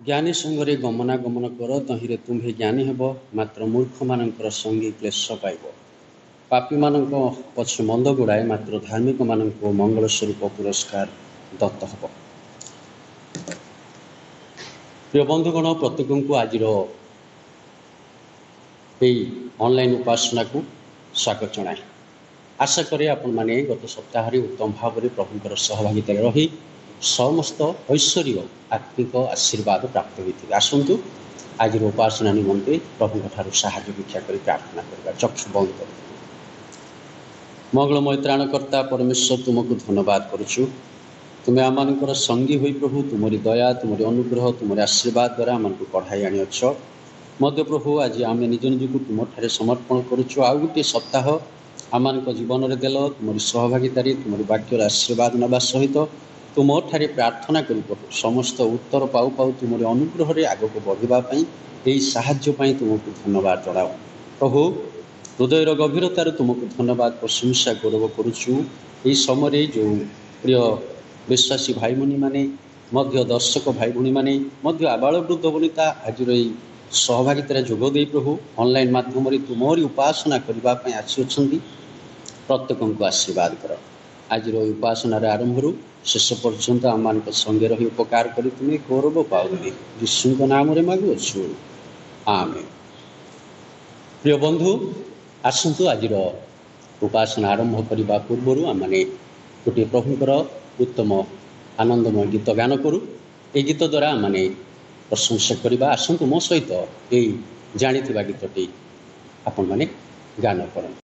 ज्ञानी संगरे गमनागमन कर तहिरे तुम्हें ज्ञानी हेब मात्र मूर्ख मानकर संगी क्लेश पाइब पापी मानक पछ मंद गुड़ाए मात्र धार्मिक मानक मंगल स्वरूप पुरस्कार दत्त हेब। प्रिय बंधुगण प्रत्येक को आज ऑनलाइन उपासना को स्वागत जनाए। आशा करे आपण माने गत सप्ताह उत्तम भाव में प्रभुंकर सहभागिता रही समस्त ऐश्वर्य आत्मिक आशीर्वाद प्राप्त होती। आसतु आज उपासना निमंते प्रभु ठार साहाय्य भिक्षा कर प्रार्थना करवा। चक्षु बंद कर। मंगलमय त्राणकर्ता परमेश्वर तुमको धन्यवाद करुचु। तुम्हें आम संगी हुई प्रभु तुमरी दया तुमरी अनुग्रह तुमरी आशीर्वाद द्वारा आम पढ़ाई आनीच मध्य प्रभु आज आम निज निजक तुम ठारे समर्पण करुचु। आउ गोटे सप्ताह आम जीवन में देल तुमरी सहभागितार तुमरी वाक्यर आशीर्वाद नवा सहित तुम ठारे प्रार्थना करी प्रभु समस्त उत्तर पाऊ पाऊ तुमरी अनुग्रह आग को बढ़ापी यही साहाय्य तुमको धन्यवाद जनाओ प्रभु। हृदयर गभीरतार तुमको धन्यवाद प्रशंसा गौरव करुचु। यही समय जो प्रिय विश्वासी भाई भनी माने मध्य दर्शक भाई भनी माने मध्य आबाल वृद्ध वनिता आज सहभागितार जोगदे प्रभु ऑनलाइन माध्यम तुमरी उपासना करने आसी प्रत्येक को आशीर्वाद कर। आज उपासनार आरंभ शेष पर्यंत आम संगे रही उपकार कर तुम्हें गौरव पाओगे यीशु नाम मागुअछु आमेन। प्रिय बंधु आसतु आज उपासना आरंभ करने पूर्व आम गोटे प्रभुंकर उत्तम आनंदमय गीत गान करूँ। ये गीत द्वारा आम प्रशंसा करवा। आसतु मो सहित यही जानी गीतटी आपण मैंने गान कर।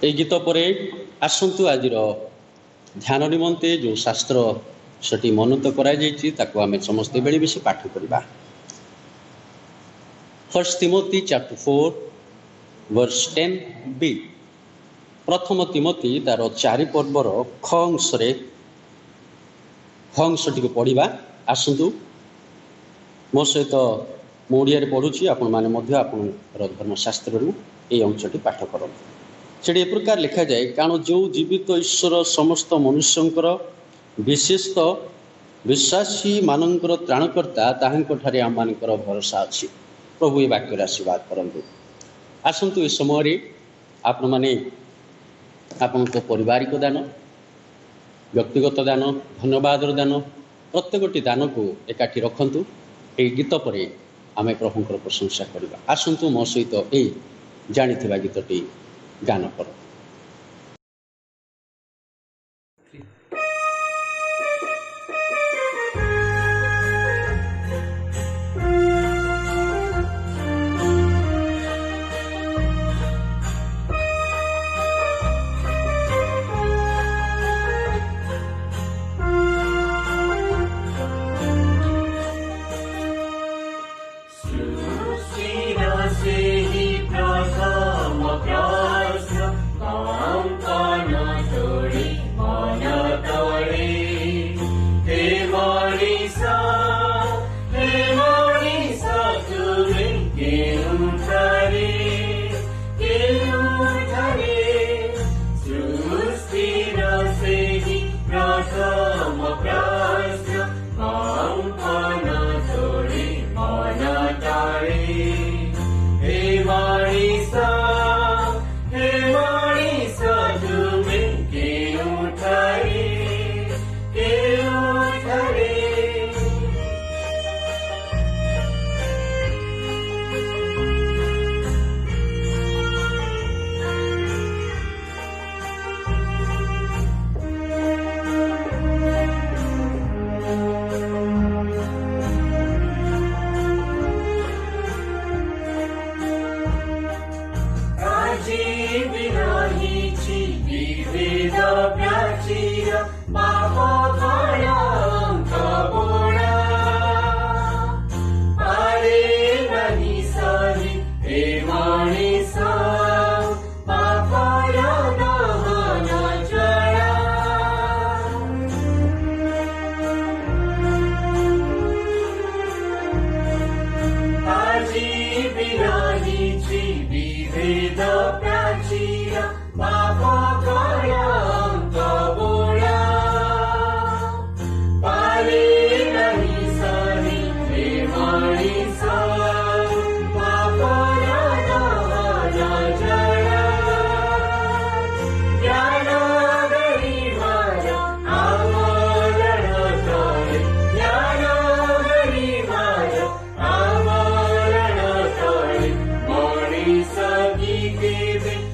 এই গীত ପରେ ଆସନ୍ତୁ ଆଜିର ଧ୍ୟାନ ନିମନ୍ତେ ଯେଉଁ ଶାସ୍ତ୍ର ସେଠି ମନୋନୀତ କରାଯାଇଛି ତାକୁ ଆମେ ସମସ୍ତେ ମିଳିମିଶି ପାଠ କରିବା। 1 ତିମୋଥୀ chapter 4 verse 10b। ପ୍ରଥମ ତିମୋଥୀ ତାର 4 ପର୍ବର ଖ ଅଂଶଟିକୁ ପଢ଼ିବା। ଆସନ୍ତୁ ମୋ ସହିତ ମୁଁ ଓଡ଼ିଆରେ ପଢ଼ୁଛି, ଆପଣମାନେ ମଧ୍ୟ ଆପଣଙ୍କର ଧର୍ମଶାସ୍ତ୍ରରୁ এই ଅଂଶଟି ପାଠ କରନ୍ତୁ। ସେଠି ଏ ପ୍ରକାର ଲେଖାଯାଏ, କାରଣ ଯେଉଁ ଜୀବିତ ଈଶ୍ୱର ସମସ୍ତ ମନୁଷ୍ୟଙ୍କର ବିଶେଷତଃ ବିଶ୍ୱାସୀମାନଙ୍କର ତ୍ରାଣକର୍ତ୍ତା ତାହାଙ୍କଠାରେ ଆମମାନଙ୍କର ଭରସା ଅଛି। ପ୍ରଭୁ ଏ ବାକ୍ୟରେ ଆଶୀର୍ବାଦ କରନ୍ତୁ। ଆସନ୍ତୁ ଏ ସମୟରେ ଆପଣମାନେ ଆପଣଙ୍କ ପାରିବାରିକ ଦାନ, ବ୍ୟକ୍ତିଗତ ଦାନ, ଧନ୍ୟବାଦର ଦାନ, ପ୍ରତ୍ୟେକଟି ଦାନକୁ ଏକାଠି ରଖନ୍ତୁ। ଏହି ଗୀତ ପରେ ଆମେ ପ୍ରଭୁଙ୍କର ପ୍ରଶଂସା କରିବା। ଆସନ୍ତୁ ମୋ ସହିତ ଏହି ଜାଣିଥିବା ଗୀତଟି ଗାନ କର। Give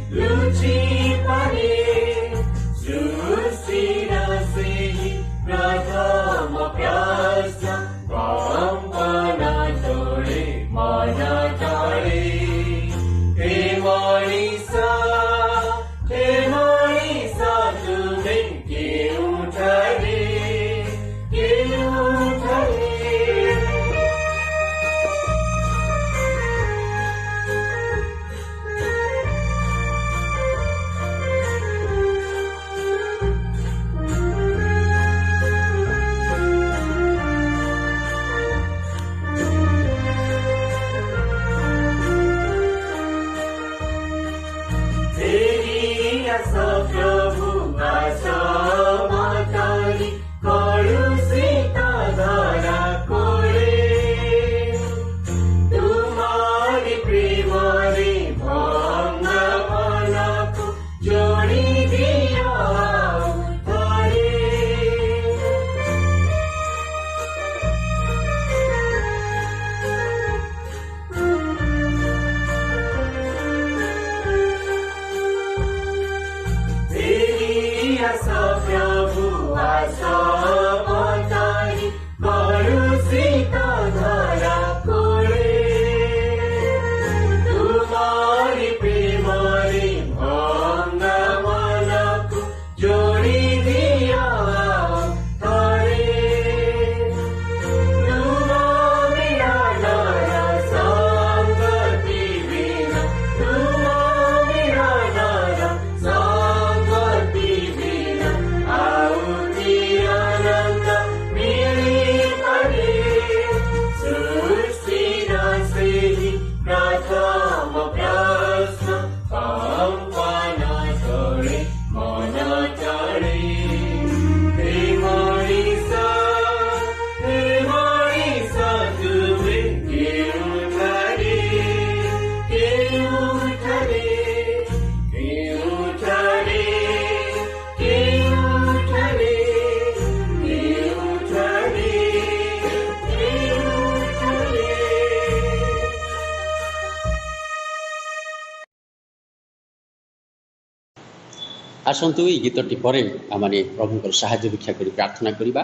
आसतु ये गीतटी पर आम प्रभु साहाय्य भिक्षा कर प्रार्थना करवा।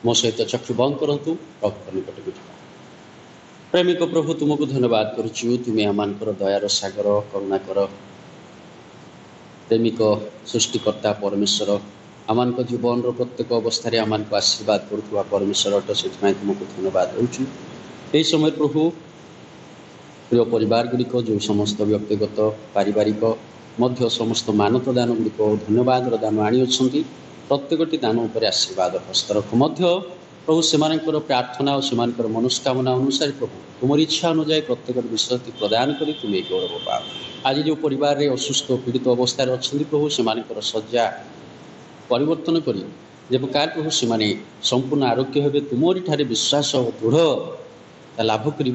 मो सहित चक्षु बंद करूँ प्रभु निकट को जावा। प्रेमिक प्रभु तुमको धन्यवाद करुचु। तुम्हें आम दयार सागर करुणाकर प्रेमिक सृष्टिकर्ता परमेश्वर आम जीवन प्रत्येक अवस्था आम आशीर्वाद करुवा परमेश्वर अट से तुमको धन्यवाद दूचु। यही समय प्रभु प्रिय परिवार गुड़िक जो समस्त व्यक्तिगत पारिवारिक मध्य समस्त मानव दान गुड़िक धन्यवाद दान आनी प्रत्येकटी दान उपर आशीर्वाद हस्तरख प्रभु से प्रार्थना और से मनस्कामना अनुसार प्रभु तुम इच्छा अनुजाई प्रत्येक विषय प्रदान कर तुम्हें गौरव पाओ। आज जो परिवार में असुस्थ पीड़ित अवस्था अच्छा प्रभु से शज्जा परिवर्तन कर जे प्रकार प्रभु से संपूर्ण आरोग्य हे तुमरी ठारे विश्वास दृढ़ लाभ कर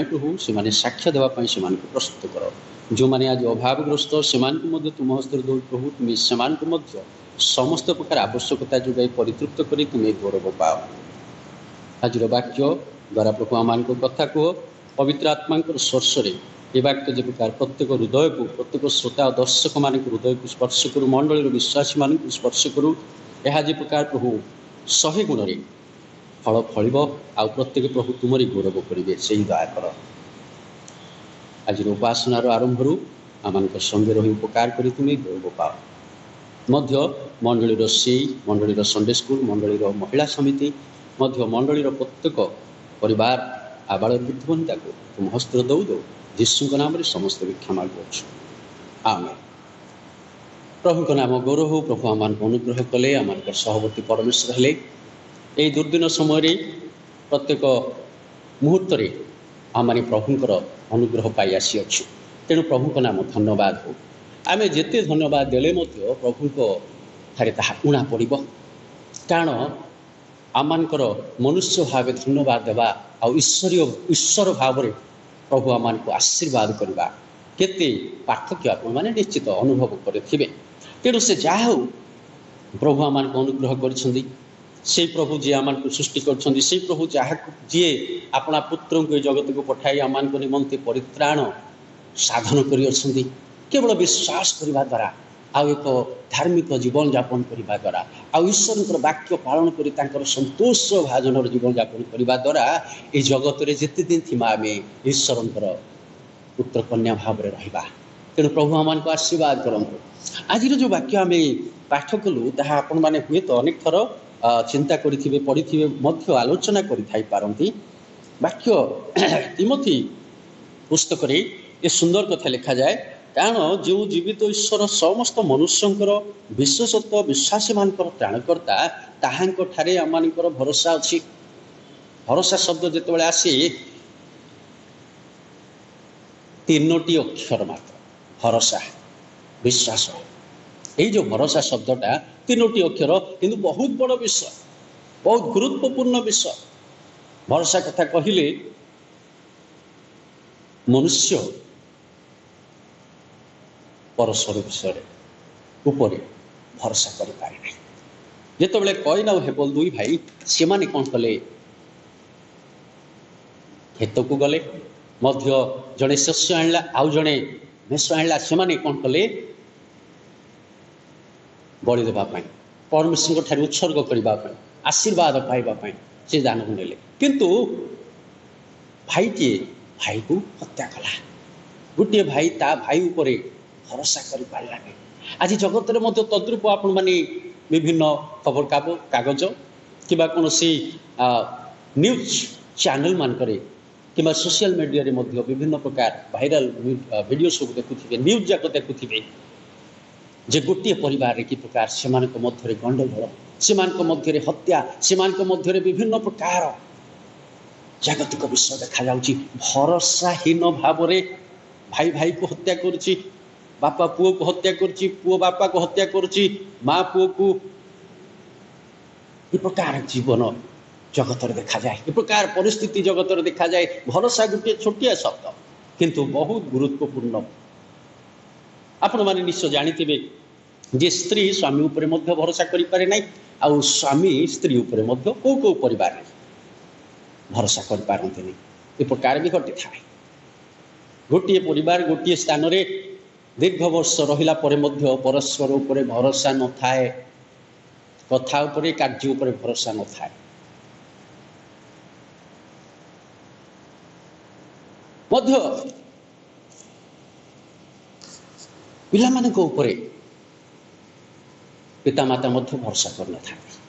प्रभु से साक्ष्य देवाई से प्रस्तुत कर। जो मैंने आज अभावग्रस्त से तुम हस्त दौ प्रभु तुम्हें से समस्त प्रकार आवश्यकता जोगाई परितृप्त कर तुम्हें गौरव पाओ। आज वाक्य द्वारा प्रभु आम कथा कह पवित्र आत्मा स्पर्श ये वाक्य जो प्रकार प्रत्येक हृदय को प्रत्येक श्रोता और दर्शक मान हृदय को स्पर्श करूँ मंडली विश्वासी मान स्पर्श करूँ यह जे प्रकार प्रभु 100 गुण फल फल आ प्रत्येक प्रभु तुमरी गौरव करेंगे से ही दया कर। आज उपासनार आरंभ आम संगे रही उपकार कर तुम्हें गौरव पाओ। मध्य मंडलीर सी मंडलीर संडे स्कूल मंडलीर महिला समिति मध्य मंडलीर प्रत्येक परिवार आबाल बुद्धिवनिता को तुम हस्त दौ दौ जीशु नाम समस्त भिक्षा मागु आमेन। प्रभु नाम गौरव हो। प्रभु आम अनुग्रह कले आम सहवर्ती परमेश्वर हेले यही दुर्दिन समय प्रत्येक मुहूर्त आम प्रभुंर अनुग्रह पाई आसी अच्छु। तेणु प्रभु नाम धन्यवाद हो। आम जिते धन्यवाद देले प्रभु ठारे ताहा ऊणा पड़ कारण आमर मनुष्य भाव धन्यवाद देवा आ ईश्वर भाव प्रभु आम को आशीर्वाद करवा केते पार्थक्य आपण मैंने निश्चित अनुभव करेंगे। तेणु से जहा हो प्रभु आम को अनुग्रह कर प्रभु जी आम को सृष्टि कर प्रभु जहाँ जी अपना पुत्र को जगत को पठाई आम निमंते परित्राण साधन कर केवल विश्वास करने द्वारा आउ एक धार्मिक जीवन यापन करने द्वारा आउ ईश्वर वाक्य पालन कर संतोष भाजन जीवन यापन करने द्वारा ये जगत में जिते दिन थी आम ईश्वर पुत्र कन्या भाव में रहा। तेणु प्रभु आम को आशीर्वाद करूँ। आज जो वाक्य आम पाठ कलु ताहा आपण मैंने हुए तो अनेक थर चिंता करें पढ़ी आलोचना करती वाक्य तिमोथी पुस्तक ये सुंदर कथा लिखा जाए कारण जो जीवित ईश्वर समस्त मनुष्यंकर विशेषत्व विश्वासी मान त्राणकर्ता ताहांठारे आम भरोसा अच्छी। भरोसा शब्द जिते आसे 3टी अक्षर मात्र भरोसा विश्वास। ये जो भरोसा शब्दटा 3टी अक्षर किंतु बहुत बड़ विषय बहुत गुरुत्वपूर्ण विषय। भरोसा कथा कहले मनुष्य परस्पर विषय उपरे भरोसा करि पारे नहीं। जिते कईन और हेबल 2 भाई से माने कौन कले खेत को गले मध्य जड़े शस्य आणला आउ जड़े मेष आणला से माने कौन कले बलि देवाई परमेश्वर ठारे उत्सर्ग करने आशीर्वाद पाइबापी से दान को नेले किंतु भाईटी भाई को हत्या कला। गोटे भाई ता भाई उपरे भरोसा कर पारानी। आज जगत में तद्रूप आपण मैंने विभिन्न खबर कागज कि कौन न्यूज चैनल मानक कि सोशल मीडिया रे मध्य विभिन्न प्रकार भाइराल वीडियो सब देखुथे न्यूज जाक देखुथे जे गोटे परिवार कि प्रकार से मध्य गंडगोल से मध्य हत्या से मध्य विभिन्न प्रकार जागतिक विषय देखा जाउची। भरोसाहीन भाव भाई भाई को हत्या करुची बापा पुओ को हत्या करुची पुओ बापा को हत्या करुची माँ पुओ को ये प्रकार जीवन जगत देखा जाए ये प्रकार परिस्थिति जगत देखा जाए। भरोसा गोटे छोटिया शब्द किंतु बहुत गुरुत्वपूर्ण। आपण माने निश्चय जानिथिबे जे स्त्री स्वामी उपरे मध्य भरोसा करि पारे नै आउ स्वामी स्त्री उपरे मध्य को परिवार भरोसा करि पारंते नै। ए प्रकार भी घटी थाए। गोटे परिवार गोटे स्थान रे दीर्घ वर्ष रहिला परे मध्य परस्पर उपरे भरोसा न थाए, कथा उपरे कार्य उपरे भरोसा न थाए। मध्य पिलामानक उपरे पितामाता मध्य भरोसा कर न थाती।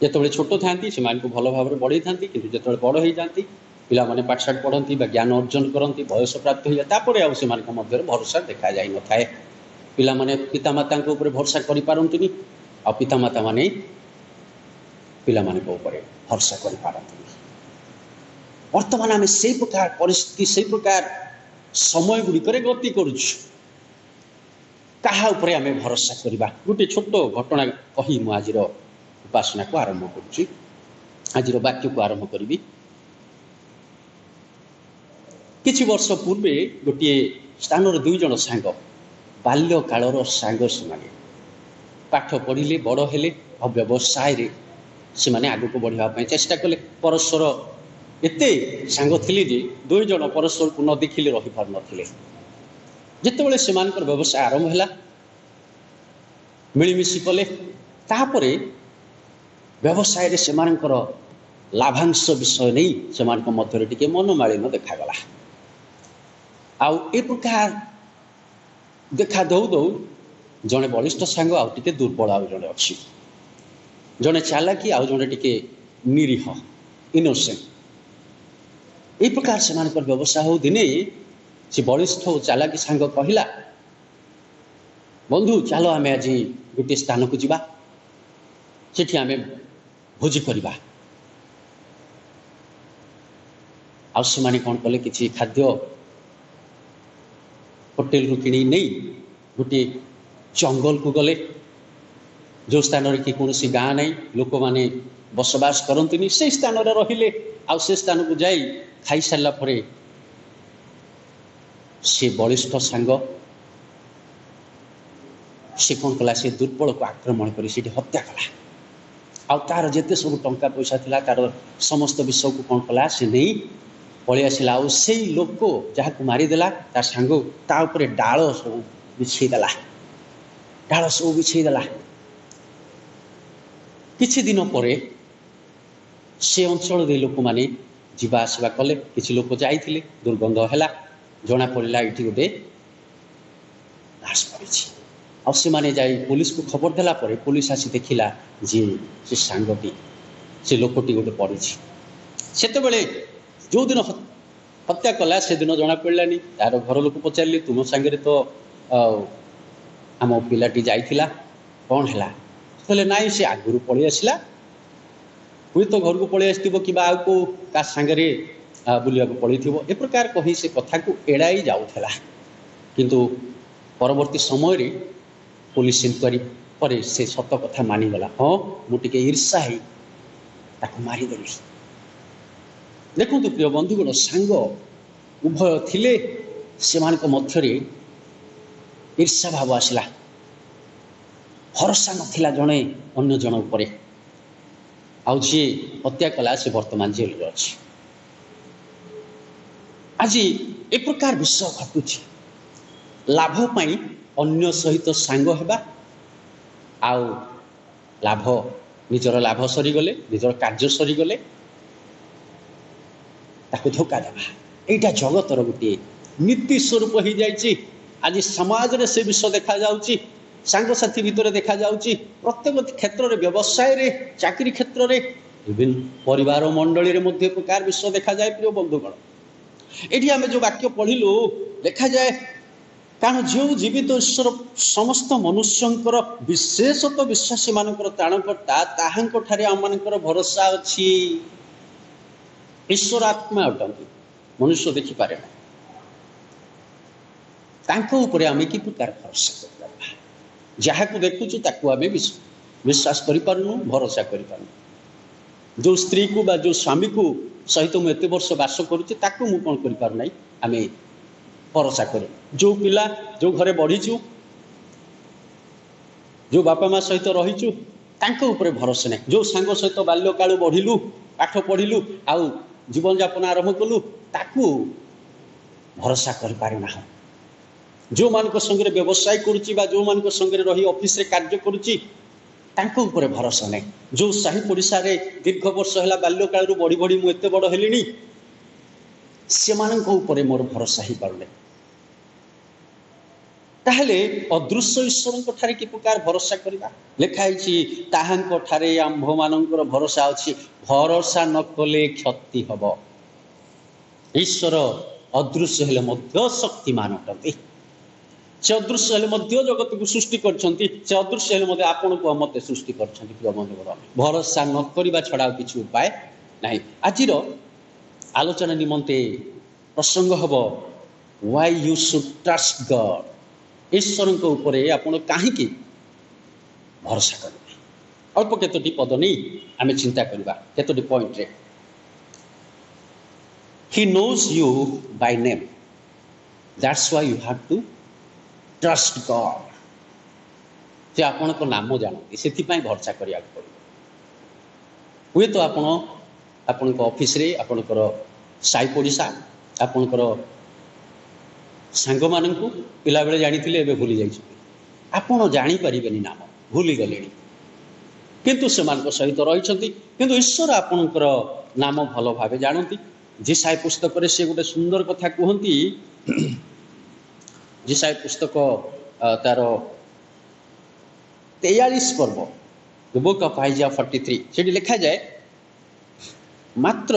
जेतबेले छोट थांती से मानको भल भाव बढ़ई थांती, किंतु जेतबेले बड़ हो जाती पिला माने पाठशाठ पढ़ती ज्ञान अर्जन करती, बयस प्राप्त हो जाए आउ से मध्य भरोसा देखा जाई न थाए। पिला माने पितामाता ऊपर भरोसा करि पारंतिनी, आ पितामाता माने पिला मानक ऊपर भरोसा करि पारंतिनी। वर्तमान आम से प्रकार परिस्थिति से प्रकार समय गुड़िक गति करुछु। कहा उपरे आम भरोसा करवा? गोटे छोट घटना कही मु आज उपासना को आरंभ करुच्ची, आज वाक्य को आरंभ करी। किछि वर्ष पूर्वे गोटे स्थान दुई जन सांग, बाल्य कालर सांग, से पाठ पढ़िले बड़ हेले और व्यवसाय से आग को बढ़ापी चेष्टा कले। परस्पर एते सांग थिले जे दुई जन परस्पर को न देखिले रही पार नथिले। जेतेबेले से व्यवसाय आरंभ है मिलमिशि कले, तापरे व्यवसाय से लाभांश विषय नहीं से मध्य टिके मनोमालिन्य देखागला। आउ ए प्रकार देखा दौ दौ जड़े बलिष्ठ सांग आउ टिके दुर्बल आउ जड़े अच्छी, जड़े चालाकी आउ जड़े टिके निरीह इनोसेंट। ए प्रकार से व्यवसाय हो। दिने से बलिष्ठ और चालाकी सांग कहला, बंधु चलो आम आज गोटे स्थान को जीवा, सेठी आम भोजी करवा। आउ से कौन कले, किसी खाद्य होटेल रु किणी नहीं गोटे जंगल को गले, जो स्थान कि कौन गाँ नहीं, लोक माने बसवास करती से स्थान रहिले। आउ से स्थान को जाई खाई सारा पर से बलिष्ठ सांग से कौन कला, से दुर्बल को आक्रमण कर हत्या कला। आउ तार जिते सब टंका पैसा थिला तार समस्त विषय को कौन कला, से नहीं पलि आसला। आउ से लोक जहाँ को मारिदेला तार सांग ता उपरे डाल सब बिछेदेला, डाल सब बिछेदेला। किछि दिन परे से अंचल दे लोक माने जीवा आसवा कले। किछि लोक जाइथिले, दुर्गंध हैला, जना पड़ला ये गोटे लाश पड़ी। आ से माने जाई पुलिस को खबर देला परे पुलिस आसी देखिला जे से सांगटी से लोकटी गोटे पड़ी। सेते बेले जो दिन हत्या कला से दिन जना पड़लानी। तार घर लोक पचारे, तुम सांगे तो आम पिलाटी जाइथिला, कौन है? कहले नाई से आगुरी पलि आसला, हुए तो घर को पलि आसो कि का सांगे बुलिया पलि। ए प्रकार कही से कथा को एड़ाई जाऊला। किंतु परवर्ती समय रे पुलिस इनक्वारी पर से सत कथा मानिगला। हाँ मुझे ईर्षा ही ताको मारिदेली। देखो प्रिय बंधुगण, सांग उभय थिले, से मध्य ईर्षा भाव आसला, भरोसा नथिला जड़े अन्य जन उपरे। आउ जी हत्या कला से वर्तमान जेल रे अछि। आज ए प्रकार विषय घटुछि, लाभ पाई अन्य सहित सांग हेबा, आउ लाभ निजर लाभ सरीगले, निजर कार्य सरीगले ताको धोखा देवा। एटा जगतर गोटे नीति स्वरूप हो जाइए। आज समाज रे से विषय देखा जाउची, सांग साथी भितर देखा जाउची, प्रत्येक क्षेत्र में, व्यवसाय रे, चाकरी क्षेत्र रे, विभिन्न परिवार मंडली रे मध्य प्रकार विषय देखा जाए। प्रिय बंधुगण, एठी आमे जो वाक्य पढ़िलु देखा जाए, कारण जो जीवित ईश्वर समस्त मनुष्यंकर विशेषतः विश्वासी मानकर त्राणकर्ता, ताहांको ठारे आम मानकर भरोसा अछि। ईश्वर आत्मा अटंती, मनुष्य देखि पारे ना, तांको ऊपर आमे कि प्रकार भरोसा करबा। जहाँ को देखुचु ताकू आमे विश्वास करि पारुनु, भरोसा करि पारुनु। जो स्त्री को बा जो स्वामी को सहित मु एते वर्ष वास करूची ताकू मु कोन करि पार नै, आमे भरोसा करू। जो पिला जो घरे बढ़ीचु, जो बापा माँ सहित रहीचु, तांको ऊपर भरोसा नै। जो सांग सहित बाल्य कालु बढ़िलु, पाठ पढ़िलु, आउ जीवन यापन आरंभ कलु, ताकू भरोसा कर पारे ना। जो मान संगे व्यवसाय करुच्ची जो मान संगे रही ऑफिस रे कार्य करुच्ची तांको ऊपर भरोसा नहीं। जो साही पड़िशा रे दीर्घ वर्ष है बाल्य काल बढ़ी बढ़ी मुझे बड़ हेली से मोर भरोसा ही पारुने। ताहले अदृश्य ईश्वर ठारे कि प्रकार भरोसा करवा लिखाई ताहांको ठारे आंभ मानकर भरोसा अच्छी भरोसा न कले क्षति हब। ईश्वर अदृश्य हेले मध्य शक्तिमान अटंती। से अदृश्य हेले मध्य जगत को सृष्टि करछंती। से अदृश्य हेले मध्य आपण को मते सृष्टि करछंती। प्रिय बंधुगण भरोसा न करबा छड़ा किछु उपाय नहीं। आजिर आलोचना निमंते प्रसंग हब why you should trust God. ईश्वर को ऊपर आपण काहे भरोसा करेंगे। अल्प केतोटी पद नहीं आम चिंता करवा केतोटी पॉइंट रे। He knows you by name. That's why you have to trust God. जे आपण को नाम जानते से भरोसा करिया पड़े। तो आपण ऑफिस रे आपणकर साई पड़िशा आपणकर सांग मान पिला बेले जानी एवं भूली जाइए। आपण जापर नाम भूली गले किंतु से सहित रही किंतु ईश्वर आपणकर नाम भल भाव जानती। जिसाई पुस्तक रे से गोटे सुंदर कथा कहती। जिसाई पुस्तक तार 43 पर्व बुक ऑफ आइजिया 43 से लिखा जाए मात्र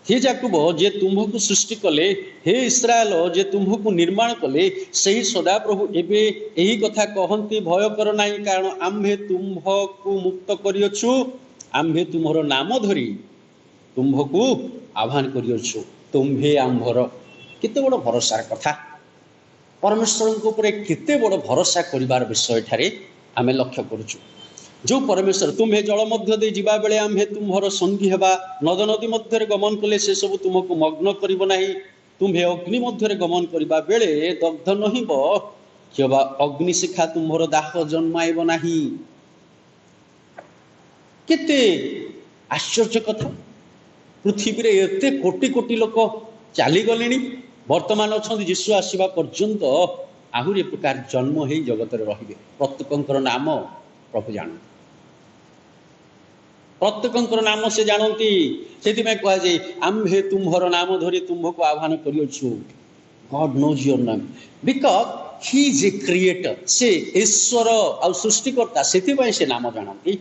हे याकूब जे तुम्हको सृष्टि कले हे इस्राएल जे तुम्हको निर्माण कले सही सदा प्रभु एबे यही कथा कहती भय कर नहीं कारण आम्भे तुम्हको मुक्त करियछु आम्भे तुम्हर नाम धरी तुम्हको आह्वान करियछु तुम्भे आम्भर। केते बड़ भरोसार कथा परमेश्वर को ऊपर केते बड़ भरोसा करिवार विषय ठारे आमे लक्ष्य करूछु। जो परमेश्वर तुम्हें जल मध्य दे जीवा बेले आम्हे तुम्हर संगी हेबा नद नदी मध्य गमन कले से सब तुमको मग्न करिब नाही तुम्हें अग्नि मध्य गमन करिबा बेले दग्ध नहिब केबा अग्निशिखा तुम्हर दाह जन्माइब नाही। केते आश्चर्य कथा। पृथ्वी रे एते कोटि कोटि लोक चली गले वर्तमान अच्छा जीशु आसवा पर्यंत आहुरी प्रकार जन्म हो जगत रे प्रत्येक नाम प्रभु जानते। प्रत्येक नाम से जानती से कह जाए आम्भे तुम्हर नाम धरी तुम्हको आह्वान करियछु। God knows your name because he is a creator. से ईश्वर आ सृष्टिकर्ता से नाम जानती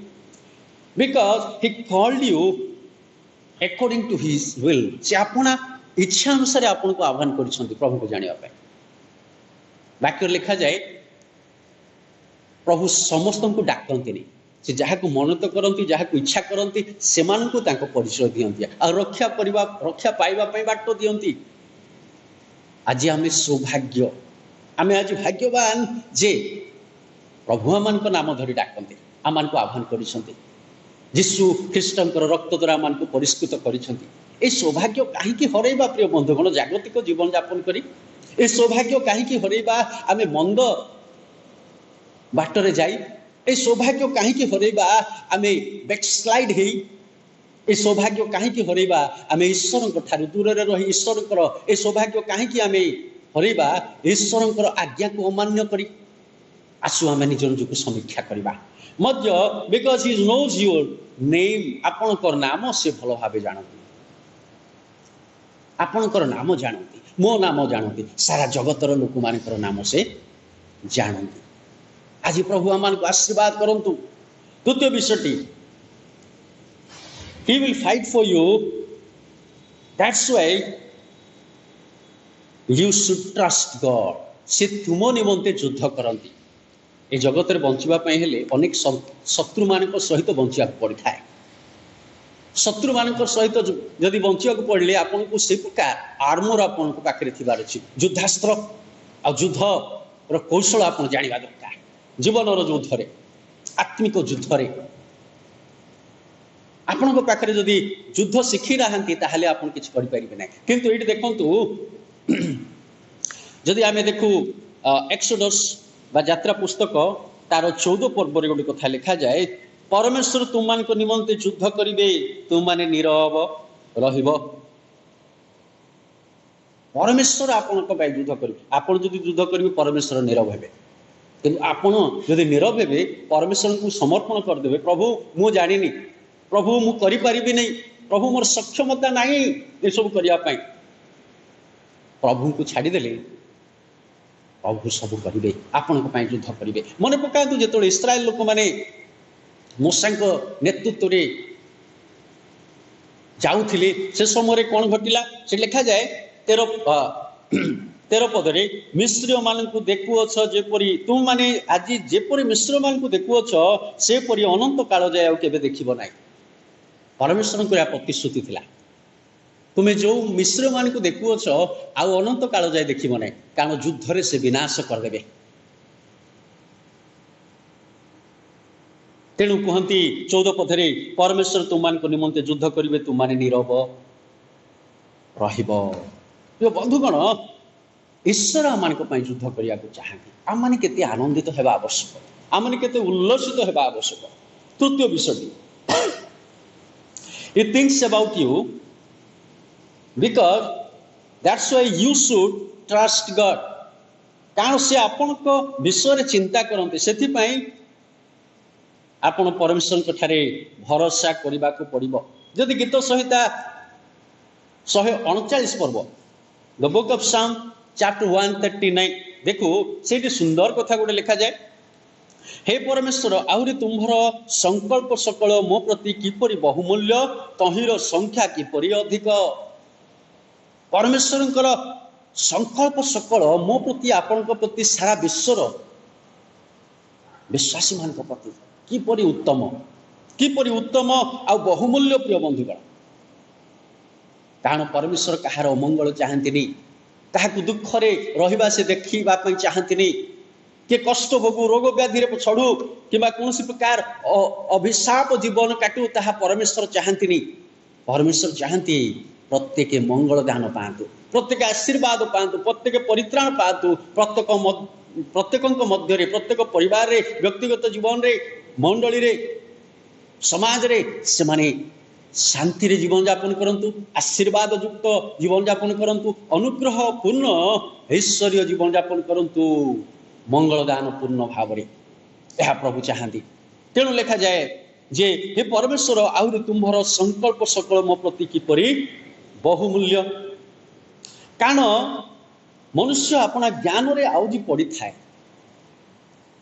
because he called you according to his will. से अपना इच्छा अनुसार आपन को आह्वान करिसंती प्रभु को जानिया पाए। वाक्य लिखा जाए प्रभु समस्त को डाकती नहीं से जहाँ को मनत करती जहाँ को इच्छा करती से परिचय दिखती आ रक्षा पाइबा बाट दिखती। आज आम सौभाग्य आम आज भाग्यवान जे प्रभु आम नाम धरी डाकते आम को आह्वान करिसंती। जीशु ख्रीष्टर रक्त द्वारा आम को परिष्कृत करिसंती। ए सौभाग्य कहीं हरइबा प्रिय बंधुगण जागतिक जीवन यापन करी ए सौभाग्य कहीं हरइबा आम मंद बाटरे जाई ए सौभाग्य कहीं हरइबा आम बैकस्लाइड हे ए सौभाग्य कहीं हरइबा आम ईश्वर ठारू दूर रही ईश्वर ए सौभाग्य कहीं आम हरइबा ईश्वर आज्ञा को अमान्य करी। आसु आम निज निजक समीक्षा करवा मध्य because he knows your name. आपणकर नाम से भल भाव जानती आपणकर नाम जानती मो नाम जानती सारा जगतर लोक मानकर नाम से जानती। आज प्रभु आम को आशीर्वाद करंतु। द्वितीय विषयटी he will fight for you that's why you should trust God। से तुम निमंते युद्ध करती। ए जगत रे बंचिबा पई हेले अनेक शत्रु मानक सहित बंचिया पड़ी थाए। शत्रु मानक सहित जदि बंचिया पड़े आपन को से प्रकार आर्मर आपन को पाखरे थिबार अछि युद्धास्त्र आ युद्ध रो कौशल आपन जानिबा दरकार। जीवन युद्ध रे आत्मिक युद्ध रे आपण को पाखरे जदि युद्ध शिखी रहंती ताहले आपन किछ करि परिबे नै। किंतु एठी देखंतु जदि आमे देखु एक्सोडस बा यात्रा पुस्तक तार 14 पर्व रे गोटे कथा लिखा जाए परमेश्वर तुम मान को निमंते युद्ध करिवे तुम माने नीरव रहिबो। परमेश्वर आपन युद्ध करेंगे। आपड़ जब युद्ध करेंगे परमेश्वर नीरव हे कि आपड़ जब नीरव हे परमेश्वर को समर्पण करदे प्रभु मु जानी प्रभु मु करि नहीं प्रभु मोर सक्षमता नहीं ये सब करने प्रभु को छाड़देले प्रभु सब करेंगे आपण युद्ध करेंगे। मन पका जो इस्राएल लोक मैंने मूसा नेतृत्व में जाऊे से समय कौन घटला से लिखा जाए 13 पदरे मिश्र मान देखुअछ जेपरी तुम माने आज जेपरी मिश्र मान देखुअछ सेपरी अनंत काल जाए आउ केबे देखिबो नाही। परमेश्वर को प्रतिश्रुति थिला तुम्हें जो मिश्र मान को देखुअछ आउ अनंत काल जाए देखिबो नाही कारण युद्ध रे से विनाश करदेबे। तेणु कहती 14 पदरे परमेश्वर तुम मान निमंते युद्ध करेंगे तुम माने नीरव रहिबो। बंधुगण ईश्वर आम युद्ध करने को चाहती आम मैंने केते आनंदित होगा आवश्यक आम मैंने केते उल्लसित होगा आवश्यक। तृतीय विषय He thinks about you because that's why you should trust God कारण से आपण को विषय चिंता करते से आपण परमेश्वर ठारे भरोसा करने को पड़ो। जदि गीत संहिता 139 पर्व द बुक ऑफ साम चैप्टर 139 देखो से सुंदर कथा गोटे लिखा जाए हे परमेश्वर आहुरी तुम्हार संकल्प सकल मो प्रति किपरि बहुमूल्य तहिर संख्या किपरि अधिक। परमेश्वर संकल्प सकल मो प्रति आपण प्रति सारा विश्वर विश्वासी मान प्रति किपरि उत्तम आ बहुमूल्य प्रिय बंधुगण कारण परमेश्वर कहार अमंगल चाहती ताकू दुखरे रहिबा से देखा चाहती कि कष्ट भोगू रोग व्याधि छड़ू कि कौन प्रकार अभिशाप जीवन काटू ताहा परमेश्वर चाहती। परमेश्वर चाहती प्रत्येक मंगल दान पातु प्रत्येक आशीर्वाद पातु प्रत्येक परित्राण पातु प्रत्येक मध्य प्रत्येक परिवार रे व्यक्तिगत जीवन रे मंडली रे समाज रे से माने शांति रे जीवन यापन करंतु आशीर्वाद युक्त जीवन यापन करंतु अनुग्रह पूर्ण ऐश्वर्य जीवन यापन करंतु मंगलदान पूर्ण भाव रे यह प्रभु चाहती। तेणु लिखा जाए जे हे परमेश्वर आहुरी तुम्हार संकल्प सकल मो प्रति किपरि बहुमूल्य कारण मनुष्य अपना ज्ञान रे आउजी पड़ी थाए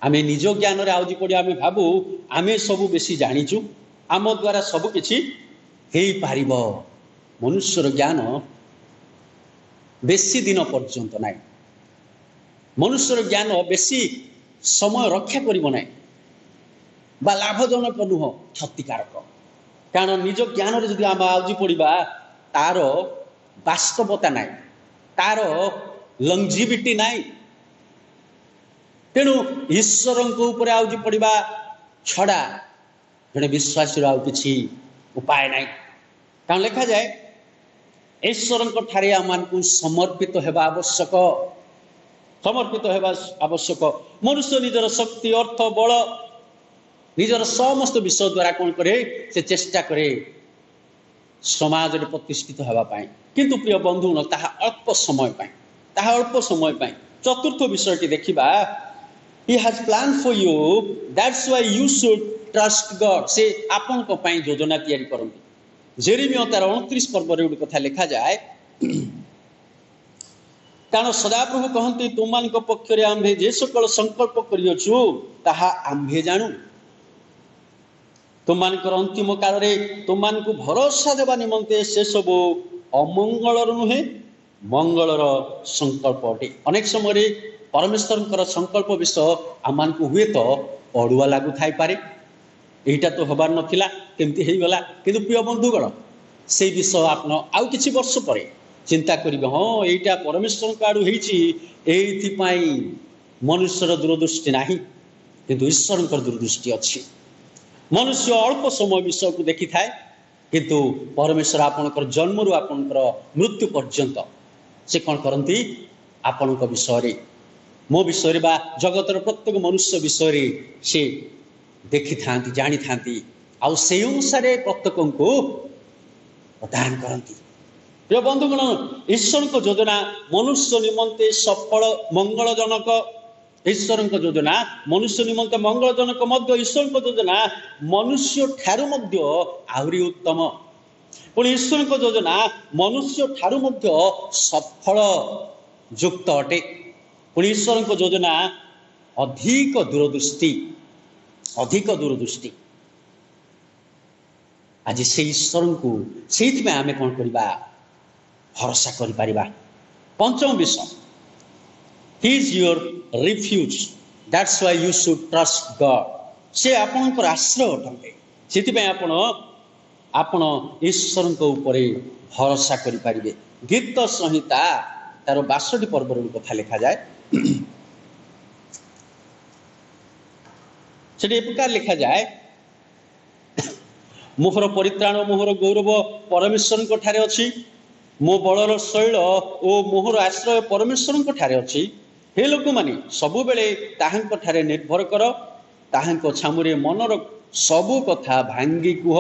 आमे निज ज्ञान रे आउजी पड़ी आमे भाबू आमे सब बेसी जानिचु आम द्वारा सब किछि हेई पारिबो। मनुष्यर ज्ञान बेसी दिन पर्यंत नाई मनुष्यर ज्ञान बेसी समय रक्षा करिबो नाई बा लाभजनक नुह क्षतिकारक कारण निज ज्ञान रे जदि आम आउजी पड़िबा तार वास्तवता नाई तार लंजिविटी नाई। तेणु ईश्वर ऊपर आउजी पड़िबा छड़ा जड़े विश्वासी आउ किछि उपाय नाई कारण लिखा जाए ईश्वर ठारे आम को समर्पित होगा आवश्यक मनुष्य निजर शक्ति अर्थ बल निजर समस्त विषय द्वारा कौन करे से चेष्टा करे समाज रे प्रतिष्ठित होगापाई किंतु प्रिय बंधु न ताहा अल्प समय पाई चतुर्थ विषयटी देखिबा He has planned for you that's why you should trust God से आपन को पाई योजना तैयारी करंती। जेरेमिया 29 पर्व रे कथा लिखा जाए कारण सदाप्रभु कहते तुम मान पक्ष आंभे जे सकल संकल्प करियछु ताहा आंभे जानू तुम मान अंतिम काल रे तुम मान को भरोसा देवा निमंते से सब अमंगलर नुहे मंगलर संकल्प अटे। अनेक समय परमेश्वर संकल्प विषय आम को हुए तो अड़ुआ लगू थाई पारे यहीटा तो हबार नथिला केमती हो गला किंतु प्रिय बंधुगण से विषय आपन आउ किछि वर्ष पर चिंता करिबे हाँ यहीटा परमेश्वर को आड़ू होई मनुष्यर दूरदृष्टि नाही किंतु ईश्वर दूरदृष्टि अच्छी। मनुष्य अल्प समय विषय को देखि थाए किंतु परमेश्वर आपनकर जन्म रु आपनकर मृत्यु पर्यंत से कौन करती आपण विषय रे मो विषय बा जगतर प्रत्येक मनुष्य विषय रे से देखि थांती जानी थांती आउ से अनुसार प्रत्येक को प्रदान करती प्रिय बंधुगण ईश्वर को योजना मनुष्य निमंते सफल मंगलजनक ईश्वर को योजना मनुष्य निमंते मंगलजनक मध्य ईश्वर को योजना मनुष्य ठारू मध्य आहुरी उत्तम पुणी ईश्वर को योजना मनुष्य ठारू मध्य सफल युक्त अटे पुणी ईश्वर को योजना अधिक दूरदृष्टि आज से ईश्वर को से आम कौन करवा भरोसा कर पारिबा। पंचम विषय he is your refuge that's why you should trust God से आपनकर आश्रय अटंते से आपण ईश्वर को ऊपर भरोसा कर पारिबे। गीत संहिता तार 62 पर्वर कथा लिखा जाए से प्रकार लिखा जाए मोहर परित्राण मोहर गौरव परमेश्वर को ठारे अछि मो बलर शैल ओ मोहर आश्रय परमेश्वर को ठारे अछि हे लोक माने सबु बेले ताहांको ठारे निर्भर कर ताहांको छामुरे मनर सबु कथा भांगी कुह।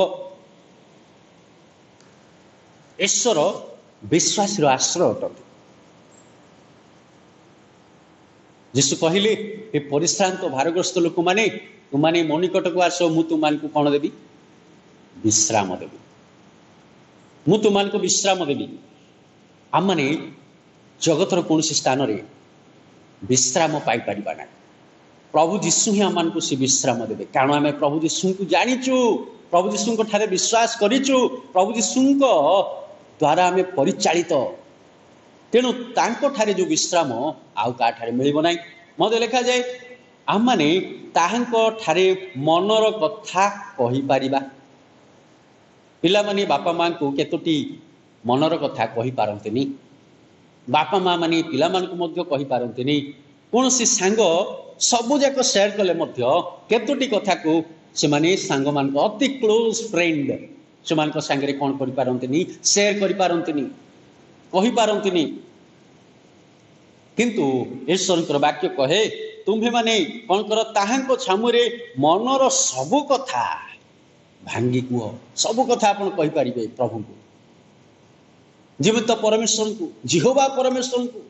ईश्वर विश्वासी आश्रय अटंती। यीशु कहले हे परिश्रांत भारग्रस्त लोक माने तुमाने मो निकट को आस मु तुमको कौन देवी विश्राम देवी मु तुमको विश्राम देवी। आम मैंने जगतर कौन स्थान रे विश्राम पाई पारिबा ना प्रभु जीशु ही आम को सी विश्राम देवे कारण आम प्रभु जीशु को जानीचु प्रभु जीशु को ठारे विश्वास करिचु प्रभु जीशु को द्वारा आम परिचालित तेणु तांको ठारे जो विश्राम आउ का ठारे मिलिबो नाही। मते लिखा जाए आम माने ताहांको ठारे मनर कथा कहि पारिबा। पिला माने बापा मां को केतोटी मनर कथा कहि पारंतेनी बापा मां माने पिला मान को मध्य कहि पारंतेनी कौन सी सांग सबु जाक शेयर कले मध्य केतोटी कथा को से माने सांग मान को अति क्लोज फ्रेंड से मान को सांगरे कौन करि पारंतेनी शेयर करि पारंतेनी कहि पारंतेनी किंतु ईश्वर वाक्य कहे तुम्हें माने कौन कर ताहांको छामुरे मनर सबु कथा भांगी कुह सबु कथा आपन कहि पारिबे प्रभु को जीवित परमेश्वर को जिहोवा परमेश्वर को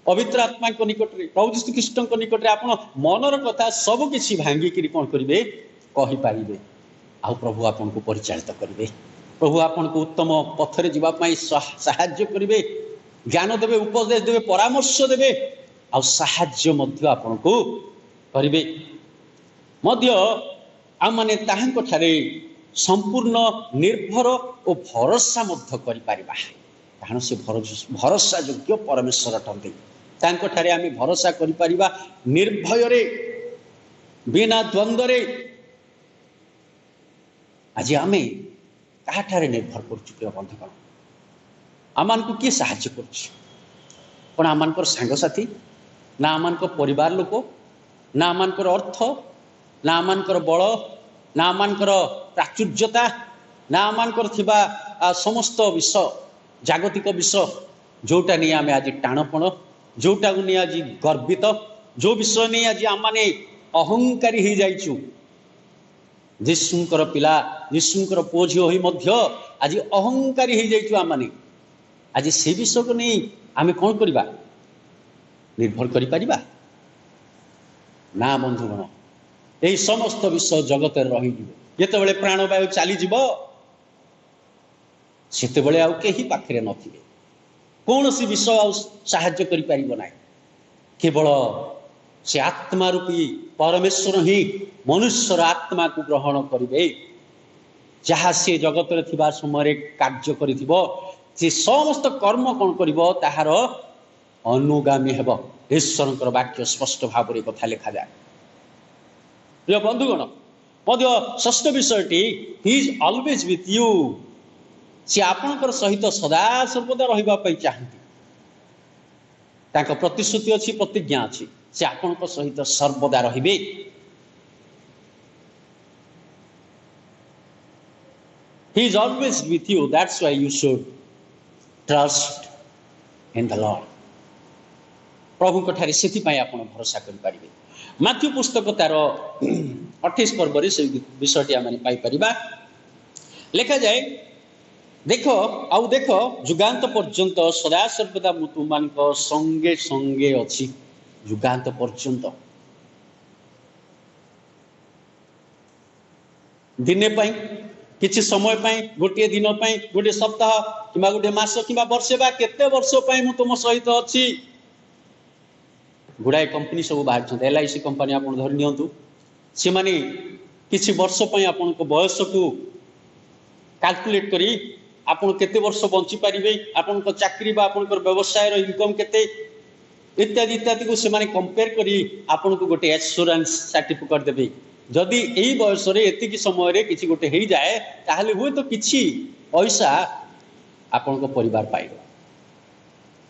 पवित्र आत्मा को निकट रे प्रभु यीशु ख्रीष्ट को निकट रे आपन मनर कथा सब किछि भांगी करी कौन करिवे कहि पारिबे आ प्रभु आपन को परिचालित करिवे प्रभु आपन को उत्तम पथरे जीवा पई सहाय्य करिवे ज्ञान देवे उपदेश देवे परामर्श देवे आ सहाय्य मध्य आपन को करिवे मध्य आम माने ताहांको ठारे संपूर्ण निर्भर और भरोसा मध्य करि पारिबा कारण से भरोसा योग्य परमेश्वर अटंती तांको ठारे आमे भरोसा करि पारिबा निर्भय रे बिना द्वंद्व रे। आज आमे कहा ठारे निर्भर करछु प्रिय बंधुगण आमान को किए साहाय्य करछु पण आमानकर सांग साथी ना आमानकर परिवार लोक ना आमानकर अर्थ ना आमानकर बल ना आमानकर प्राचुर्यता ना आमानकर थिबा समस्त विषय जागतिक विषय जोटा नहीं आम आज टाणपण जोटा नहीं आज गर्वित जो विषय नहीं आज आम मैंने अहंकारी हो जाइचु जीशुंकर पिला जीशुंकर पुओ झील होई मध्य आज अहंकारी हो जाइचु आम मैंने आज से विषय को नहीं आम कौन करवा निर्भर करि परिबा ना बंधुगण यही समस्त विषय जगत रही जिते प्राणवायु चलीज से आउ कहीं पाखे नथिबे कौन सी विषय आउ साहाय्य करि परिबो नाही केवल से आत्मा रूपी परमेश्वर ही मनुष्यर आत्मा को ग्रहण करिवे जहाँ से जगत रे थिबा समय कार्य करिथिबो से समस्त कर्म कौन करिबो ताहार अनुगामी हेब ईश्वर वाक्य स्पष्ट भाव में कथा लिखा जाए। प्रिय बंधुगण मध्य षष्ठ विषयटी he is always with you सी आपणकर सहित सदा सर्वदा रहिबा पई चाहती तांको प्रतिश्रुति अछि प्रतिज्ञा अछि से आपणकर सहित सर्वदा रहिबे। He is always with you. That's why you should trust in the Lord. प्रभु को ठारे सेति पई आपण भरोसा करि पारिबे। माथ्यू पुस्तक तार 28 पर्व से विषयटी आम पाई परिबा लिखा जाए देख आउ देख जुगांत पर्यंत सदा सर्वदा मु तुम संगे संगे अच्छी जुगांत पर्यंत दिने किछि समय गोटे दिन गोटे सप्ताह कि गोटे मास कि वर्षे बा केते वर्ष मु तुम सहित अच्छी गुड़ाए कंपनी सब बाहर LIC कंपनी आप धरी नियंतु से माने किछि वर्ष आपण को बयस को कैलकुलेट करी आपण केते वर्ष बंची पारिबे आपण को चाकरी बा आपण को व्यवसाय रो इनकम केते इत्यादि इत्यादि को से माने कंपेयर करी आपण को गोटे एश्योरेंस सर्टिफिकेट देबे जदि एई बयस रे एतिकी समय रे किछि गोटे हेई जाए ताहले हुए तो किछि पैसा आपण को परिवार पाइबो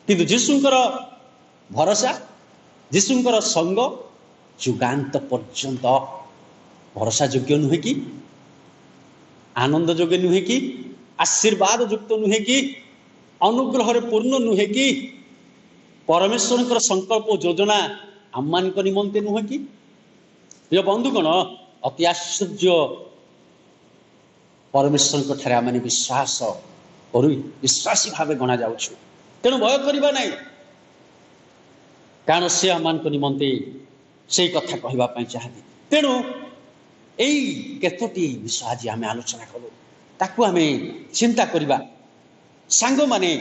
किंतु जीसुंकर भरोसा जीसुंकर संग जुगांत पर्यंत भरोसा योग्य नुहे कि आनंद योग्य नुहे कि आशीर्वाद युक्त नुहे कि अनुग्रह पूर्ण नुहे कि परमेश्वर संकल्प योजना आम मान निमंते नुहे कि प्रिय बंधुगण अति आश्चर्य परमेश्वर ठारे आम विश्वास कर विश्वासी भाव गणा जाऊँ तेणु भय करवा ना कारण से आम निमंते से कथा कहवाई चाहती तेणु यही केतोटी विषय आज आम आलोचना कलु ताकू आम चिंता करवा सांग माने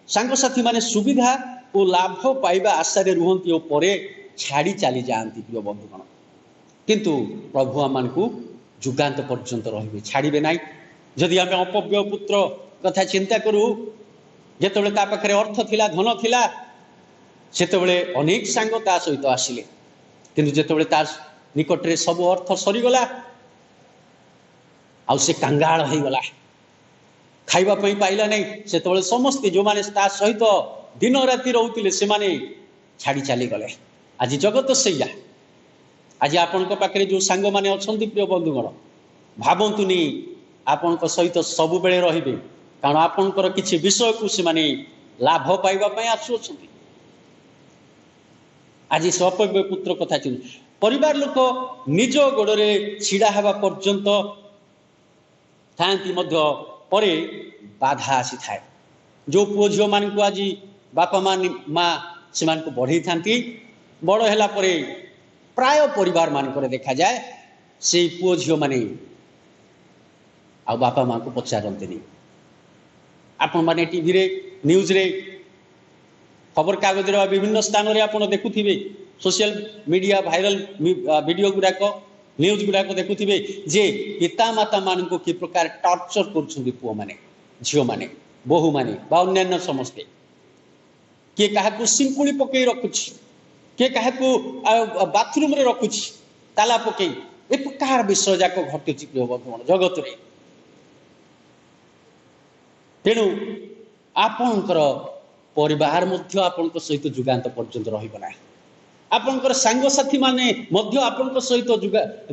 सांगसाथी माने सुविधा और लाभ पाइबा आशारे रुहंती और परे छाड़ी चली जाती प्रिय बंधुगण किंतु प्रभु आम को जुगांत पर्यंत रही छाड़े ना जदि आम अपव्यय पुत्र कथा चिंता करूँ जिते पाखे अर्थ थिला धन थिला सेतबेले अनेक सांग ता सहित आसिले किंतु जितेबाला तार निकट रे सब अर्थ सरीगला आउ से कांगाल हो गला खाइबा पाइला नहीं सेतबेले समस्ते जो माने ता सहित दिन राति रहउतिले से माने छाड़ी चली गले आज जगत सैया आज आपण पाखे जो सांग माने अछंती प्रिय बंधुगण भावंतुनी आपण सहित सब बेले रहिबे कारण आपणकर किछि विषय को से माने लाभ पाइबा पई आसुछंती आज स्वप्य पुत्र कथा चिंत परिवार लोक निज गोड़े छिड़ा हवा पर्यंत थांती मध्य परे बाधा आसी थाए जो पुओ झील मान को आज बापा माँ से बढ़ई था बड़ है प्राय परिवार मानक देखा जाए से पुओ झील माने आ बापा माँ को पचारती आपण माने टीवी रे न्यूज रे खबर कागज विभिन्न स्थान में आप देखुवे सोशल मीडिया वायरल वीडियो गुड़ाक न्यूज गुड़ाक देखुवे जे पिता माता मान को कि प्रकार टर्चर कर पुओ माने झील माने बोहू माने अन्य समस्ते किए क्या सिंकुड़ी पकई रखुची किए क्या बाथरूम रे रखुची ताला पकई ए प्रकार विषय जाक घटुची प्रिय बंधुगण जगत रे तेणु आपणकर परिवार मध्य आपण सहित जुगांत पर्यंत रहा आपणकर सांगसाथी माने मध्य आपण सहित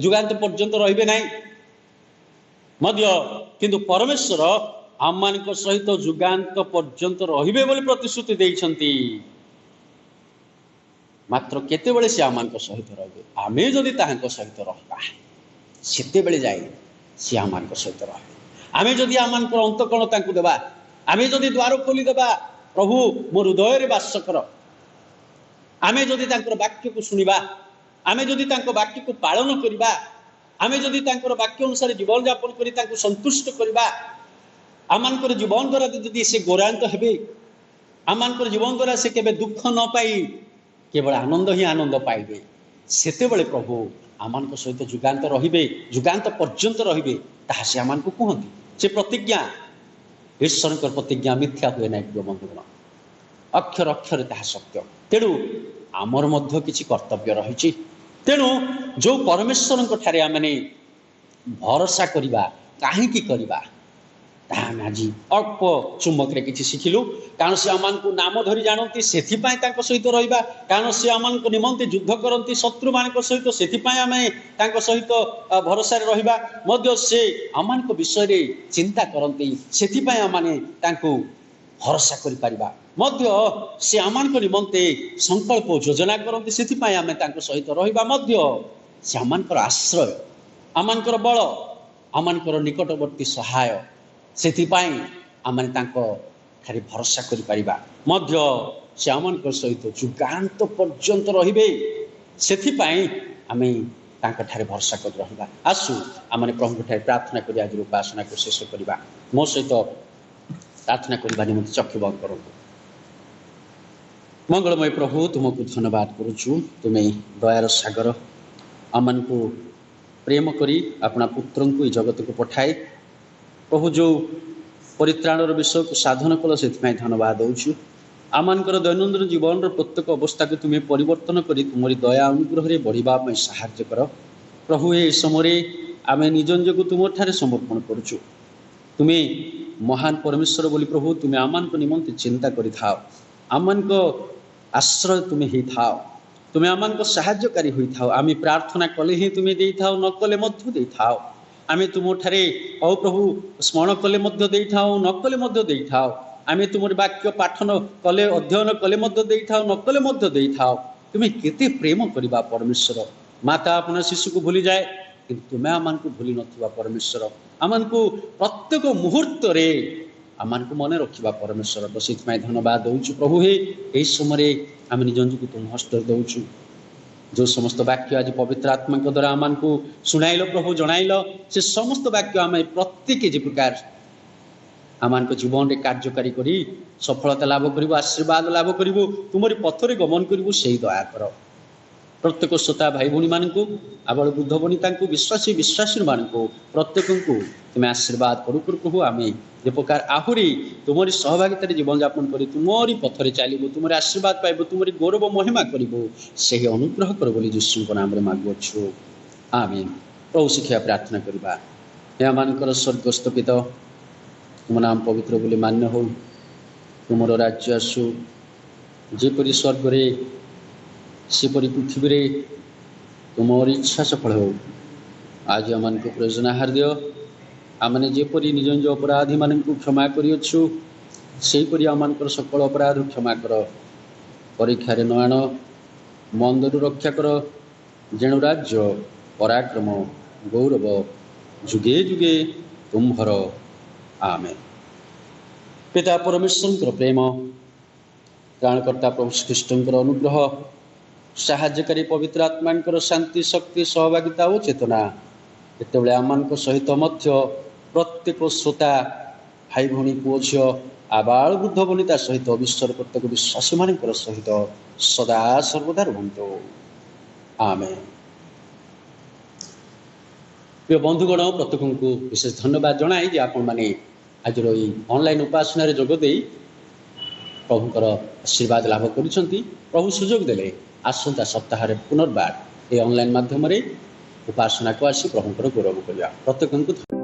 जुगांत पर्यंत रहिबे नाही मध्य किंतु परमेश्वर आम मान सहित जुगांत पर्यंत रहिबे बोली प्रतिश्रुति देइछंती मात्र केतेबेले से आम सहित रहिबे आमे जदि ताहांक सहित रहिबा सेतेबेले जाई से आम सहित रहिबे आमे जदि आम अंतकण तांकु देबा आमे जदि द्वार खोली देबा प्रभु मो हृदय रे वास कर आमे जदि तांकर वाक्य को सुनिबा आमे जदि तांको वाक्य को पालन करिबा आमे जदि तांकर वाक्य अनुसार जीवन यापन करी तांको संतुष्ट करिबा आमानकर जीवन द्वारा जदि से गौरान्वित हेबे आमानकर जीवन द्वारा से केबे दुख न पाई केवल आनंद ही आनंद पाइबे सेतेबेले प्रभु आमानक सहित जुगांत रहिबे जुगांत पर्यंत रहिबे ताहा से आमानको कहंती से प्रतिज्ञा ईश्वर प्रतिज्ञा मिथ्या हुए ना प्रिय बंधुगण अक्षर अक्षर ताहा सत्य तेणु आमर मध्य किछि कर्तव्य रही तेणु जो परमेश्वर ठारे आमने भरोसा करिबा काहेकि करिबा ताहा आज अल्प चुम्बक किसी शिखिलु कारण से आम को नाम धरी जानती से सहित रहा कारण से आम निमंते युद्ध करती शत्रु मान सहित से आम सहित भरोसा रहा से आम विषय चिंता करती से आम भरोसा कर से आम निमंते संकल्प योजना करती से आम सहित रहा से आम आश्रय आम बल आम निकटवर्ती सहाय सेथिपाई आमे तांको ठारे भरोसा करि परिबा मध्य से आमनक सहित जुगांत पर्यंत रहिबे सेथिपाई आमे तांको ठारे भरोसा कर रहिबा। आसु आमे प्रभु ठारे प्रार्थना करि आज उपासना को शेष करिबा। मो सहित प्रार्थना करबा निमंते चक्षु बंद करंतु। मंगलमय प्रभु तुमको धन्यवाद करुछु, तुम्हें दयार सागर आमन को प्रेम करी अपना पुत्र को जगत को पठाए प्रभु जो परित्राणर विषय को साधन कल से धन्यवाद दूँ। आमनकर दैनंदिन जीवन प्रत्येक अवस्था को तुम्हें परिवर्तन करी तुमरी दया अनुग्रह रे बढ़िबा में सहायता कर प्रभु। ए समय आमे निज निजको तुम ठारे समर्पण करुछु। तुम्हें महान परमेश्वर बोली प्रभु तुम्हें आमान को निमंते चिंता करि थाओ, आमान को आश्रय तुम्हें ही थाओ, तुम्हें आमान को सहायकारी हुई थाओ। आमे प्रार्थना कले ही तुम्हें दे थाओ, न कले मध्य दे थाओ। आमे तुम ठारे औ प्रभु स्मरण कले मध्य दे थाओ, न कले मध्य दे थाओ। आमे तुमर वाक्य पाठन कले अध्ययन कले मध्य दे थाओ, न कले मध्य दे थाओ। तुम्हें केते प्रेम करिबा परमेश्वर। माता अपना शिशु को भूली जाए किंतु तुम्हें आमान को भूली नथिबा परमेश्वर। आमान को प्रत्येक मुहूर्त रे आमान को मन रखिबा परमेश्वर। तो सिथमाय धन्यवाद दूँ प्रभु। हे एई समय आमे निज निजको तुम हस्त दूँ। जो समस्त वाक्य आज पवित्र आत्मा के द्वारा आमान को सुनाइल प्रभु जणाइल से समस्त वाक्य आम प्रत्येक जे प्रकार आमान को जीवन में कार्यकारी करी सफलता लाभ करिबो, आशीर्वाद लाभ करिबो, तुमरी पथरे गमन करिबो से दया कर। प्रत्येक श्रोता भाई भौणी मानू आबल बुद्ध बनिता विश्वासी विश्वासी मानू प्रत्येक को तुम्हें आशीर्वाद करू कर प्रभु। आम जे प्रकार आहुरी तुमरी सहभागितार जीवन यापन करी तुमरी पथरे चलो, तुमरी आशीर्वाद पाइब, तुमरी गौरव महिमा करिबो से अनुग्रह कर बोली यीशु नाम मागुछु। आमीन। प्रभु शिक्षा प्रार्थना करबा। हे आमानकर स्वर्गस्थ पिता तुम नाम पवित्र बोली मान्य हो, तुमर राज्य आसु जेपरी स्वर्ग रे सेपरी पृथ्वी रे तुमर इच्छा सफल हो। आज आमान को प्रयोजन आहार दियो। आमने जेपरी निज निज अपराधी मान क्षमा करियछु सेहीपरि आमानकर सकल अपराध क्षमा कर। परीक्षा रे न आण, मंदरू रक्षा कर। जेणु राज्य पराक्रम गौरव जुगे जुगे तुम्हर। आमेन। पिता परमेश्वर प्रेम, त्राणकर्ता प्रभु श्रीकृष्णकर अनुग्रह, साहाय्यकारी पवित्र आत्मा शांति शक्ति सहभागिता और चेतना एतबले आमान सहित मध्य प्रत्येक श्रोता भाई भौणी पुओ झील आबाल वृद्ध बनिता सहित विश्वर प्रत्येक विश्वासी मान सहित सदा सर्वदा रुहतु। आमेन। प्रिय बंधुगण प्रत्येक को विशेष धन्यवाद जनाए जे आपण माने आज ऑनलाइन उपासना जोगदे प्रभुकर आशीर्वाद लाभ करुछंती। प्रभु सुजोग देले आसंता सप्ताह पुनर्बार ये ऑनलाइन माध्यम उपासना को आसी प्रभुकर गौरव करिया। प्रत्येक को